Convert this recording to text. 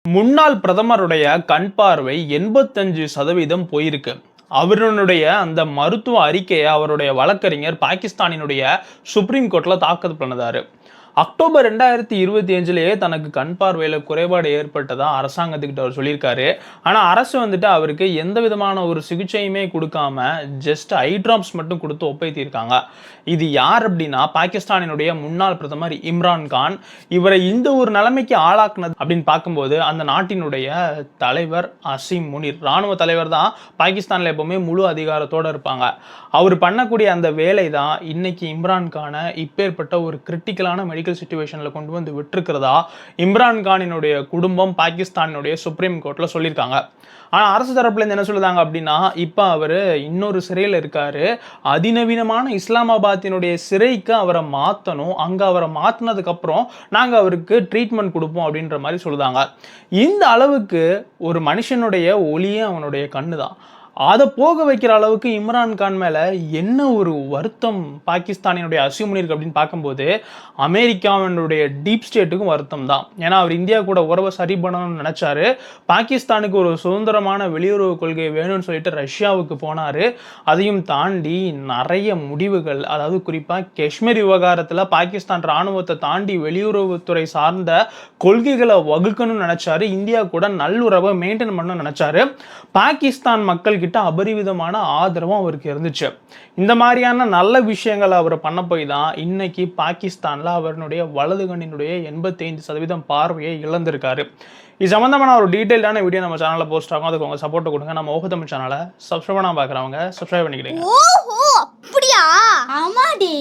முன்னாள் பிரதமருடைய கண் பார்வை 85% போயிருக்கு. அவருடைய அந்த மருத்துவ அறிக்கையை அவருடைய வழக்கறிஞர் பாகிஸ்தானினுடைய சுப்ரீம் கோர்ட்ல தாக்கல் பண்ணதாரு. அக்டோபர் 2025 தனக்கு கண் பார்வையில குறைபாடு ஏற்பட்டதா அரசாங்கத்துக்கிட்ட அவர் சொல்லியிருக்காரு. ஆனா அரசு வந்துட்டு அவருக்கு எந்த விதமான ஒரு சிகிச்சையுமே கொடுக்காம ஜஸ்ட் ஐ டிராப்ஸ் மட்டும் கொடுத்து ஒப்பைத்திருக்காங்க. இது யார் அப்படின்னா பாகிஸ்தானினுடைய முன்னாள் பிரதமர் இம்ரான் கான். இவரை இந்த ஒரு நிலைமைக்கு ஆளாக்குனது அப்படின்னு பார்க்கும்போது அந்த நாட்டினுடைய தலைவர் அசீம் முனிர், ராணுவ தலைவர் தான் பாகிஸ்தான்ல எப்பவுமே முழு அதிகாரத்தோட இருப்பாங்க. அவர் பண்ணக்கூடிய அந்த வேலை தான் இன்னைக்கு இம்ரான் கானை இப்பேற்பட்ட ஒரு கிரிட்டிக்கலான மெடிக்கல் சிச்சுவேஷன்ல கொண்டு வந்து விட்டுருக்கிறதா இம்ரான் கானினுடைய குடும்பம் பாகிஸ்தானினுடைய சுப்ரீம் கோர்ட்ல சொல்லியிருக்காங்க. ஆனா அரசு தரப்புல இருந்து என்ன சொல்லுதாங்க அப்படின்னா, இப்ப அவரு இன்னொரு சிறையில் இருக்காரு. அதிநவீனமான இஸ்லாமாபாத்தினுடைய சிறைக்கு அவரை மாத்தணும். அங்க அவரை மாத்தினதுக்கு அப்புறம் நாங்க அவருக்கு ட்ரீட்மெண்ட் கொடுப்போம் அப்படின்ற மாதிரி சொல்லுதாங்க. இந்த அளவுக்கு ஒரு மனுஷனுடைய ஒளியே அவனுடைய கண்ணு தான். அதை போக வைக்கிற அளவுக்கு இம்ரான் கான் மேல என்ன ஒரு வருத்தம் பாகிஸ்தானினுடைய அசீம் முனிருக்கு அப்படின்னு பார்க்கும்போது அமெரிக்காவினுடைய டீப் ஸ்டேட்டுக்கும் வருத்தம் தான். ஏன்னா அவர் இந்தியா கூட உறவை சரி பண்ணணும்னு நினைச்சாரு. பாகிஸ்தானுக்கு ஒரு சுதந்திரமான வெளியுறவு கொள்கை வேணும்னு சொல்லிட்டு ரஷ்யாவுக்கு போனாரு. அதையும் தாண்டி நிறைய முடிவுகள், அதாவது குறிப்பா காஷ்மீர் விவகாரத்துல பாகிஸ்தான் ராணுவத்தை தாண்டி வெளியுறவுத்துறை சார்ந்த கொள்கைகளை வகுக்கணும்னு நினைச்சாரு. இந்தியா கூட நல்லுறவை மெயின்டைன் பண்ணணும்னு நினைச்சாரு. பாகிஸ்தான் மக்கள் கிட்ட அபரிவிதமான ஆதரவும் அவருக்கு இருந்துச்சு. இந்த மாதிரியான நல்ல விஷயங்களை அவர் பண்ண போய் தான் இன்னைக்கு பாகிஸ்தான்ல அவருடைய வலது கண்ணினுடைய 85% பார்வையை இழந்திருக்காரு. இது சம்பந்தமான ஒரு டீடைல்டான வீடியோ நம்ம சேனல்ல போஸ்ட் ஆகும். அதுக்கு உங்க சப்போர்ட் கொடுங்க. நம்ம ஓஹோ தமிழ் சேனலை சப்ஸ்கிரைப் பண்ணாம பார்க்குறவங்க சப்ஸ்கிரைப் பண்ணிக்கிடுங்க. ஓஹோ அப்படியா? ஆமாடி.